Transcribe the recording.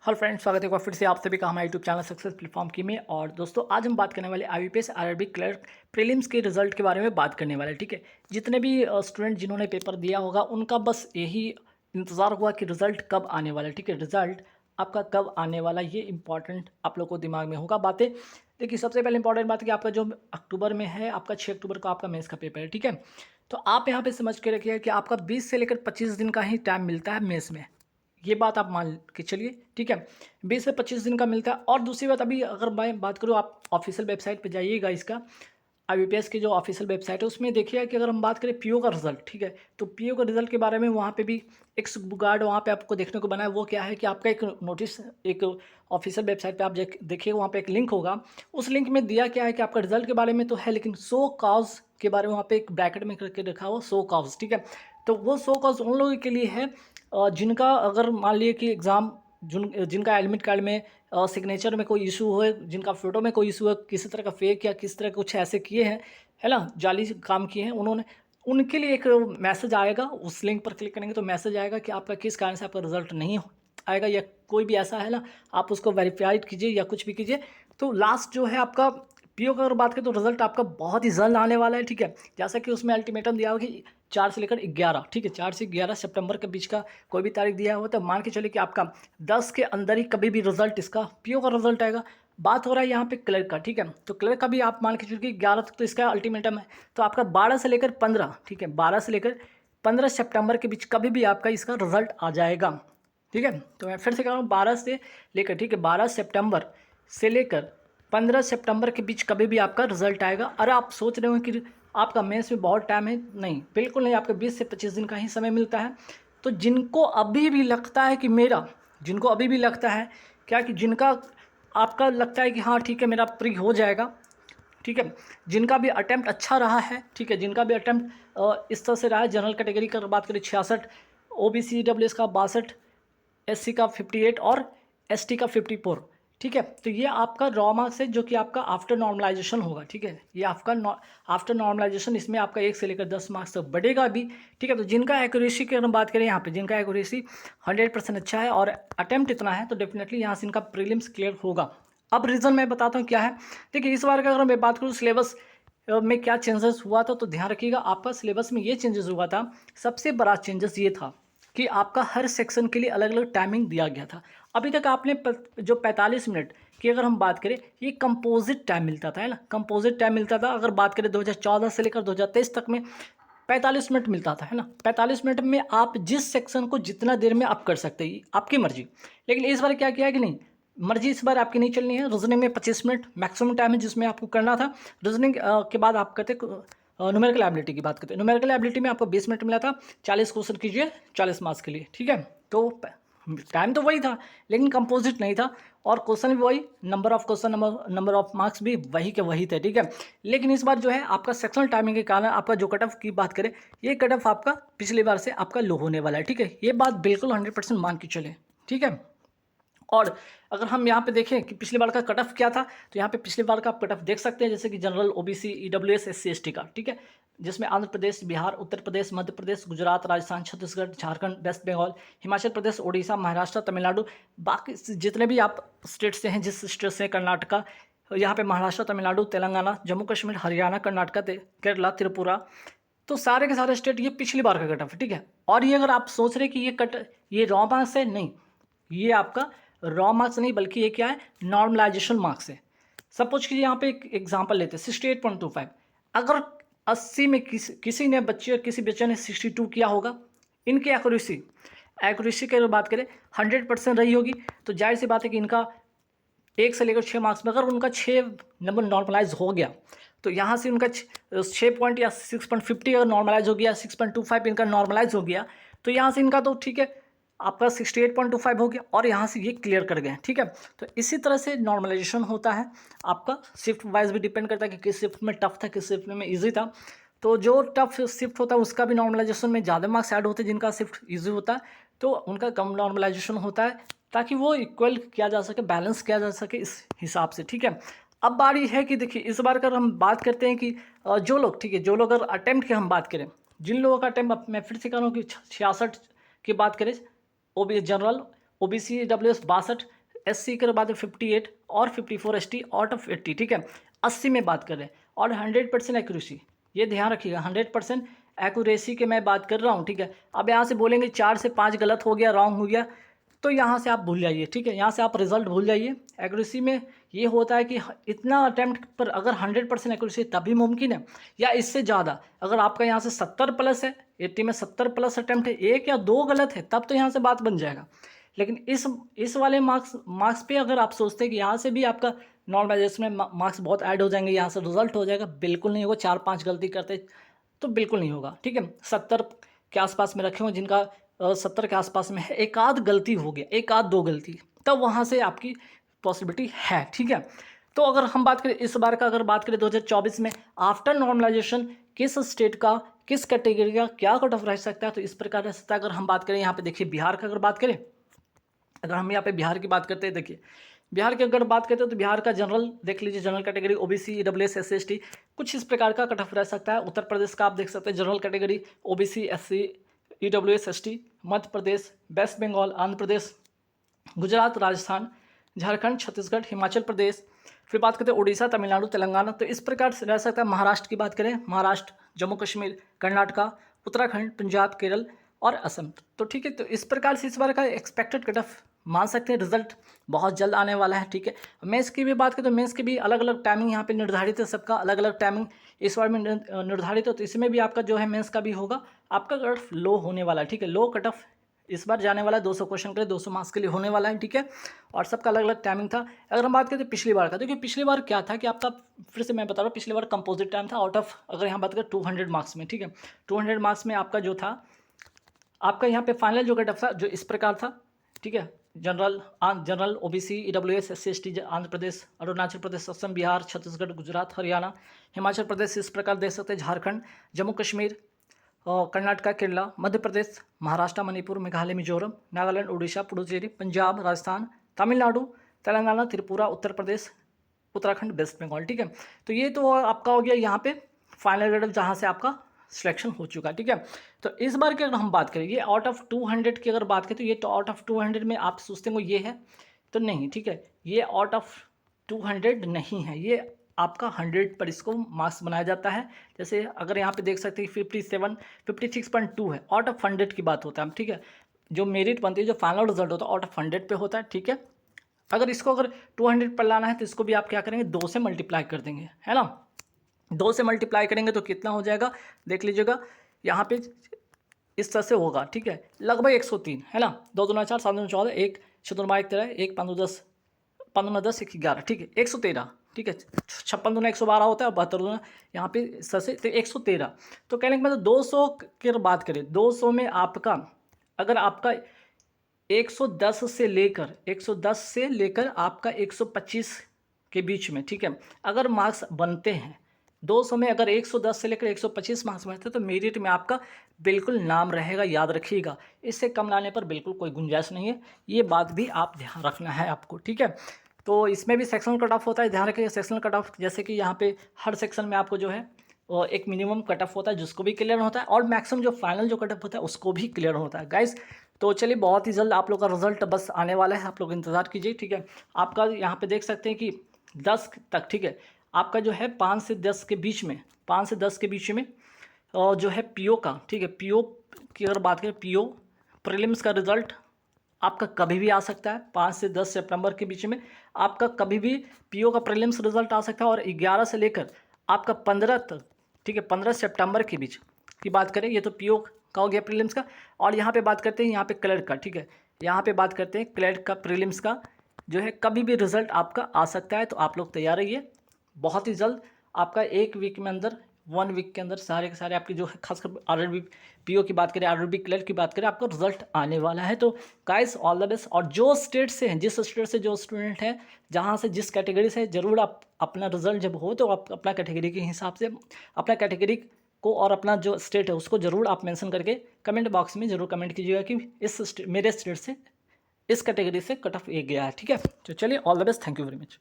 Hello friends, स्वागत है एक बार फिर से आप सभी का हमारे यूट्यूब चैनल सक्सेस प्लेटफॉर्म की में। और दोस्तों, आज हम बात करने वाले आईबीपीएस आरआरबी क्लर्क प्रीलिम्स के रिजल्ट के बारे में बात करने वाले हैं। ठीक है, जितने भी स्टूडेंट जिन्होंने पेपर दिया होगा उनका बस यही इंतज़ार हुआ कि रिजल्ट कब आने वाला है। ठीक है, रिजल्ट आपका कब आने वाला, ये इंपॉर्टेंट आप लोग को दिमाग में होगा बातें। देखिए, सबसे पहले इंपॉर्टेंट बात है कि आपका जो अक्टूबर में है, आपका 6 अक्टूबर को आपका मेंस का पेपर है। ठीक है, तो आप यहाँ पे समझ के रखिए कि आपका 20 से लेकर 25 दिन का ही टाइम मिलता है मेंस में। ये बात आप मान के चलिए। ठीक है, 20 से 25 दिन का मिलता है। और दूसरी बात, अभी अगर मैं बात करूँ, आप ऑफिशियल वेबसाइट पे जाइएगा, इसका आईबीपीएस की जो ऑफिशियल वेबसाइट है उसमें देखिएगा कि अगर हम बात करें पीओ का रिजल्ट, ठीक है, तो पीओ का रिजल्ट के बारे में वहाँ पे भी एक गार्ड वहाँ पे आपको देखने को बना है। वो क्या है कि आपका एक नोटिस, एक ऑफिशियल वेबसाइट पे आप देखिए, वहाँ पे एक लिंक होगा। उस लिंक में दिया क्या है कि आपका रिजल्ट के बारे में तो है, लेकिन सो कॉज के बारे में वहाँ पे एक ब्रैकेट में करके रखा हुआ सो कॉज। ठीक है, तो वो सो कॉज उन लोगों के लिए है जिनका, अगर मान लिए कि एग्ज़ाम जिनका एडमिट कार्ड में सिग्नेचर में कोई इशू हो, जिनका फ़ोटो में कोई इशू है, किसी तरह का फेक या किसी तरह कुछ ऐसे किए हैं, है ना, जाली काम किए हैं उन्होंने, उनके लिए एक मैसेज आएगा। उस लिंक पर क्लिक करेंगे तो मैसेज आएगा कि आपका किस कारण से आपका रिजल्ट नहीं आएगा, या कोई भी ऐसा है ना, आप उसको वेरीफाइड कीजिए या कुछ भी कीजिए। तो लास्ट जो है आपका पीओ का अगर बात करें तो रिजल्ट आपका बहुत ही जल्द आने वाला है। ठीक है, जैसा कि उसमें अल्टीमेटम दिया हो कि 4 से लेकर 11, ठीक है, 4 से 11 सितंबर के बीच का कोई भी तारीख दिया हुआ, तो मान के चलिए कि आपका 10 के अंदर ही कभी भी रिजल्ट, इसका पीओ का रिजल्ट आएगा। बात हो रहा है यहाँ पे क्लर्क का। ठीक है, तो क्लर्क का भी आप मान के चलिए कि 11 तक तो इसका अल्टीमेटम है। तो आपका 12 से लेकर 15, ठीक है, 12 से लेकर 15 सितंबर के बीच कभी भी आपका इसका रिजल्ट आ जाएगा। ठीक है, तो मैं फिर से कह रहा हूँ, 12 से लेकर, ठीक है, 12 सितंबर से लेकर 15 सितंबर के बीच कभी भी आपका रिजल्ट आएगा। अरे आप सोच रहे हो कि आपका मेंस में बहुत टाइम है, नहीं, बिल्कुल नहीं, आपका 20 से 25 दिन का ही समय मिलता है। तो जिनको अभी भी लगता है कि मेरा, जिनको अभी भी लगता है क्या, कि जिनका आपका लगता है कि हाँ ठीक है मेरा प्री हो जाएगा, ठीक है, जिनका भी अटेम्प्ट अच्छा रहा है, ठीक है, जिनका भी अटेम्प्ट इस तरह से रहा है, जनरल कैटेगरी का बात करें 66, ओबीसी डब्ल्यूएस का 62, एससी का 58 और एसटी का 54। ठीक है, तो ये आपका रॉ मार्क्स है जो कि आपका आफ्टर नॉर्मलाइजेशन होगा। ठीक है, ये आपका आफ्टर नॉर्मलाइजेशन, इसमें आपका 1 से लेकर 10 मार्क्स तक बढ़ेगा भी। ठीक है, तो जिनका एक्यूरेसी की हम बात करें यहाँ पे, जिनका एक्यूरेसी 100% अच्छा है और अटेम्प्ट इतना है, तो डेफिनेटली यहाँ से इनका प्रीलिम्स क्लियर होगा। अब रीज़न मैं बताता हूँ क्या है। देखिए, इस बार का अगर मैं बात करूँ सिलेबस में क्या चेंजेस हुआ था, तो ध्यान रखिएगा, आपका सिलेबस में ये चेंजेस हुआ था। सबसे बड़ा चेंजेस ये था कि आपका हर सेक्शन के लिए अलग अलग टाइमिंग दिया गया था। अभी तक आपने जो 45 मिनट की अगर हम बात करें, ये कंपोजिट टाइम मिलता था, है ना, कंपोजिट टाइम मिलता था। अगर बात करें 2014 से लेकर 2023 तक में 45 मिनट मिलता था, है ना। 45 मिनट में आप जिस सेक्शन को जितना देर में आप कर सकते हैं, आपकी मर्जी। लेकिन इस बार क्या किया है कि नहीं, मर्जी इस बार आपकी नहीं चलनी है। रीजनिंग में 25 मिनट मैक्सिमम टाइम है जिसमें आपको करना था। रीजनिंग के बाद आप करते न्यूमेरिकल एबिलिटी की बात करते हैं। न्यूमेरिकल एबिलिटी में आपको 20 मिनट मिला था, 40 क्वेश्चन कीजिए 40 मार्क्स के लिए। ठीक है, तो टाइम तो वही था, लेकिन कंपोजिट नहीं था, और क्वेश्चन भी वही, number of question, number of marks भी वही के वही थे। ठीक है, लेकिन इस बार जो है आपका सेक्शनल टाइमिंग के कारण आपका जो कट ऑफ की बात करें, ये कट ऑफ आपका पिछली बार से आपका लो होने वाला है। ठीक है, ये बात बिल्कुल 100% मान के चले। ठीक है, और अगर हम यहाँ पे देखें कि पिछली बार का कट ऑफ क्या था, तो यहाँ पे पिछली बार का आप कट ऑफ देख सकते हैं, जैसे कि general, OBC, EWS, SC ST का। ठीक है, जिसमें आंध्र प्रदेश, बिहार, उत्तर प्रदेश, मध्य प्रदेश, गुजरात, राजस्थान, छत्तीसगढ़, झारखंड, वेस्ट बंगाल, हिमाचल प्रदेश, उड़ीसा, महाराष्ट्र, तमिलनाडु, बाकी जितने भी आप स्टेट से हैं, जिस स्टेट से कर्नाटका, यहाँ पे महाराष्ट्र, तमिलनाडु, तेलंगाना, जम्मू कश्मीर, हरियाणा, कर्नाटका, केरला, त्रिपुरा, तो सारे के सारे स्टेट, ये पिछली बार का कट ऑफ है। ठीक है, और ये अगर आप सोच रहे कि ये रॉ मार्क्स है, नहीं, ये आपका रॉ मार्क्स नहीं, बल्कि ये क्या है, नॉर्मलाइजेशन मार्क्स है। सपोज कीजिए यहाँ पे एक एग्जांपल लेते हैं, 68.25, अगर 80 में किसी ने किसी बच्चे ने 62 किया होगा, इनकी एक्यूरेसी की अगर बात करें 100% रही होगी, तो जाहिर सी बात है कि इनका 1 से लेकर 6 मार्क्स में अगर उनका 6 नंबर नॉर्मलाइज हो गया, तो यहाँ से उनका 6 पॉइंट या 6.50 अगर नॉर्मलाइज हो गया, 6.25 इनका नॉर्मलाइज हो गया, तो यहाँ से इनका तो ठीक है, आपका 68.25 हो गया, और यहाँ से ये क्लियर कर गए। ठीक है, तो इसी तरह से नॉर्मलाइजेशन होता है आपका। शिफ्ट वाइज भी डिपेंड करता है कि किस शिफ्ट में टफ था, किस शिफ्ट में ईजी था। तो जो टफ शिफ्ट होता है उसका भी नॉर्मलाइजेशन में ज़्यादा मार्क्स ऐड होते हैं, जिनका शिफ्ट ईजी होता है तो उनका कम नॉर्मलाइजेशन होता है, ताकि वो इक्वल किया जा सके, बैलेंस किया जा सके इस हिसाब से। ठीक है, अब बारी है कि देखिए, इस बार अगर हम बात करते हैं कि जो लोग, ठीक है, जो लोग अगर अटेम्प्ट की हम बात करें, जिन लोगों का अटेम्प्ट, मैं फिर से कह रहा हूँ कि 66 की बात करें, जनरल, ओबीसी डब्ल्यूएस 62, SC के बाद 58 और 54 ST आउट ऑफ 80, ठीक है, 80 में बात कर रहे हैं। और 100% एक्यूरेसी, ये ध्यान रखिएगा, 100% एक्यूरेसी के मैं बात कर रहा हूँ, ठीक है। अब यहाँ से बोलेंगे 4 से 5 गलत हो गया, रॉन्ग हो गया, तो यहाँ से आप भूल जाइए, ठीक है, यहाँ से आप रिजल्ट भूल जाइए। एक्यूरेसी में ये होता है कि इतना अटैम्प्ट पर अगर 100% एक्यूरेसी तभी मुमकिन है, या इससे ज़्यादा। अगर आपका यहाँ से 70 प्लस है, 80 में 70 प्लस अटैम्प्ट है, 1 या 2 गलत है, तब तो यहाँ से बात बन जाएगा। लेकिन इस वाले मार्क्स पे अगर आप सोचते हैं कि यहाँ से भी आपका नॉर्मलाइजेशन में मार्क्स बहुत ऐड हो जाएंगे, यहाँ से रिजल्ट हो जाएगा, बिल्कुल नहीं होगा। 4-5 गलती करते तो बिल्कुल नहीं होगा, ठीक है। 70 के आसपास में रखे हो, जिनका 70 के आसपास में है, एक आध गलती हो गया, एक आध 2 गलती, तब वहाँ से आपकी पॉसिबिलिटी है, ठीक है। तो अगर हम बात करें इस बार का, अगर बात करें 2024 में आफ्टर नॉर्मलाइजेशन किस स्टेट का, किस कैटेगरी का क्या कट ऑफ रह सकता है, तो इस प्रकार रह सकता है। अगर हम बात करें यहाँ पे देखिए बिहार का, अगर बात करें, अगर हम यहाँ पे बिहार की बात करते हैं, देखिए बिहार की अगर बात करते हैं तो बिहार का जनरल देख लीजिए, general category OBC EWS SC ST कुछ इस प्रकार का कट ऑफ रह सकता है। उत्तर प्रदेश का आप देख सकते हैं general category OBC SC EWS ST, Madhya Pradesh, waste Bengal, Andhra Pradesh, Gujarat, Rajasthan, Jharkhand, Chhattisgarh, Himachal Pradesh, फिर बात करते हैं उड़ीसा, तमिलनाडु, तेलंगाना, तो इस प्रकार से रह सकता है। महाराष्ट्र की बात करें, महाराष्ट्र, जम्मू कश्मीर, कर्नाटका, उत्तराखंड, पंजाब, केरल और असम, तो ठीक है। तो इस प्रकार से इस बार का एक्सपेक्टेड कट ऑफ मान सकते हैं, रिजल्ट बहुत जल्द आने वाला है, ठीक है। मेंस की भी बात करें तो मेंस की भी अलग अलग टाइमिंग यहाँ पे निर्धारित है, सबका अलग अलग टाइमिंग इस बार में निर्धारित है। तो इसमें भी आपका जो है मेंस का भी होगा, आपका कट ऑफ लो होने वाला है, ठीक है। लो कट ऑफ इस बार जाने वाला है, 200 क्वेश्चन के लिए 200 मार्क्स के लिए होने वाला है, ठीक है। और सबका अलग अलग टाइमिंग था। अगर हम बात करें तो पिछली बार का, देखिए पिछली बार क्या था कि आपका, फिर से मैं बता रहा हूँ, पिछली बार कंपोजिट टाइम था आउट ऑफ, अगर यहाँ बात करें 200 मार्क्स में, ठीक है, 200 मार्क्स में आपका जो था, आपका यहाँ पे फाइनल जो कट ऑफ था जो इस प्रकार था, ठीक है। General OBC EWS SC ST Andhra Pradesh, Arunachal Pradesh, Assam, Bihar, Chhattisgarh, Gujarat, Haryana, Himachal Pradesh, इस प्रकार देख सकते हैं, झारखंड, जम्मू कश्मीर, कर्नाटका, केरला, मध्य प्रदेश, महाराष्ट्र, मणिपुर, मेघालय, मिजोरम, नागालैंड, उड़ीसा, पुडुचेरी, पंजाब, राजस्थान, तमिलनाडु, तेलंगाना, त्रिपुरा, उत्तर प्रदेश, उत्तराखंड, वेस्ट बंगाल, ठीक है। तो ये तो आपका हो गया यहाँ पे फाइनल रिजल्ट जहाँ से आपका सिलेक्शन हो चुका है, ठीक है। तो इस बार की अगर हम बात करें, ये आउट ऑफ 200 की अगर बात करें तो ये तो आउट ऑफ 200 में आप सोचते हैं ये है, तो नहीं, ठीक है, ये आउट ऑफ 200 नहीं है, ये आपका 100 पर इसको मार्क्स बनाया जाता है। जैसे अगर यहाँ पे देख सकते हैं 56.2 है, आउट ऑफ 100 की बात होता है, ठीक है। जो मेरिट बनती है, जो फाइनल रिजल्ट होता है आउट ऑफ 100 पे होता है, ठीक है। अगर इसको अगर 200 पर लाना है तो इसको भी आप क्या करेंगे, 2 से मल्टीप्लाई कर देंगे, है ना। 2 से मल्टीप्लाई करेंगे तो कितना हो जाएगा, देख लीजिएगा यहाँ पे इस तरह से होगा, ठीक है, लगभग 103, है ना। 2 दूना 4, 7 दूना 14, 1 चतुर्मा 1 13, 1 5 10, 5 दूना 10, 1 11, ठीक है, 113, ठीक है। 56 दूना 112 होता है और 72 दूना यहाँ पे इस तरह से, तो 113। तो कहने के मतलब 200 की बात करें, 200 में आपका अगर आपका 110 से लेकर आपका 125 के बीच में, ठीक है, अगर मार्क्स बनते हैं 200 में, अगर 110 से लेकर 125 मार्क्स बनते हैं तो मेरिट में आपका बिल्कुल नाम रहेगा, याद रखिएगा। इससे कम लाने पर बिल्कुल कोई गुंजाइश नहीं है, ये बात भी आप ध्यान रखना है आपको, ठीक है। तो इसमें भी सेक्शनल कट ऑफ होता है, ध्यान रखिएगा। सेक्शनल कट ऑफ जैसे कि यहाँ पे हर सेक्शन में आपको जो है एक मिनिमम कट ऑफ होता है जिसको भी क्लियर होता है, और मैक्सिमम जो फाइनल जो कट ऑफ होता है उसको भी क्लियर होता है गाइस। तो चलिए बहुत ही जल्द आप लोग का रिजल्ट बस आने वाला है, आप लोग इंतज़ार कीजिए, ठीक है। आपका यहाँ पे देख सकते हैं कि 10 तक, ठीक है, आपका जो है 5 से 10 के बीच में, 5 से 10 के बीच में जो है PO का, ठीक है, PO की अगर बात करें, PO प्रीलिम्स का रिजल्ट आपका कभी भी आ सकता है। 5 से 10 सितंबर के बीच में आपका कभी भी PO का प्रीलिम्स रिजल्ट आ सकता है, और 11 से लेकर आपका 15 तक, ठीक है, 15 सितंबर के बीच की बात करें, ये तो PO का हो गया प्रीलिम्स का। और यहाँ पे बात करते हैं यहाँ पे क्लर्क का, ठीक है, यहाँ पे बात करते हैं क्लर्क का प्रीलिम्स का जो है कभी भी रिजल्ट आपका आ सकता है। तो आप लोग तैयार रहिए, बहुत ही जल्द आपका 1 वीक में अंदर, 1 वीक के अंदर सारे के सारे आपके जो है खासकर RRB PO की बात करें, RRB क्लर्क की बात करें, आपका रिजल्ट आने वाला है। तो गाइस ऑल द बेस्ट। और जो स्टेट से हैं, जिस स्टेट से जो स्टूडेंट हैं, जहाँ से जिस कैटेगरी से, ज़रूर आप अपना रिजल्ट जब हो तो आप अपना कैटेगरी के हिसाब से अपना कैटेगरी को और अपना जो स्टेट है उसको ज़रूर आप मेंशन करके कमेंट बॉक्स में ज़रूर कमेंट कीजिएगा कि मेरे स्टेट से इस कैटेगरी से कट ऑफ ये गया है, ठीक है। तो चलिए all the best, thank you very much.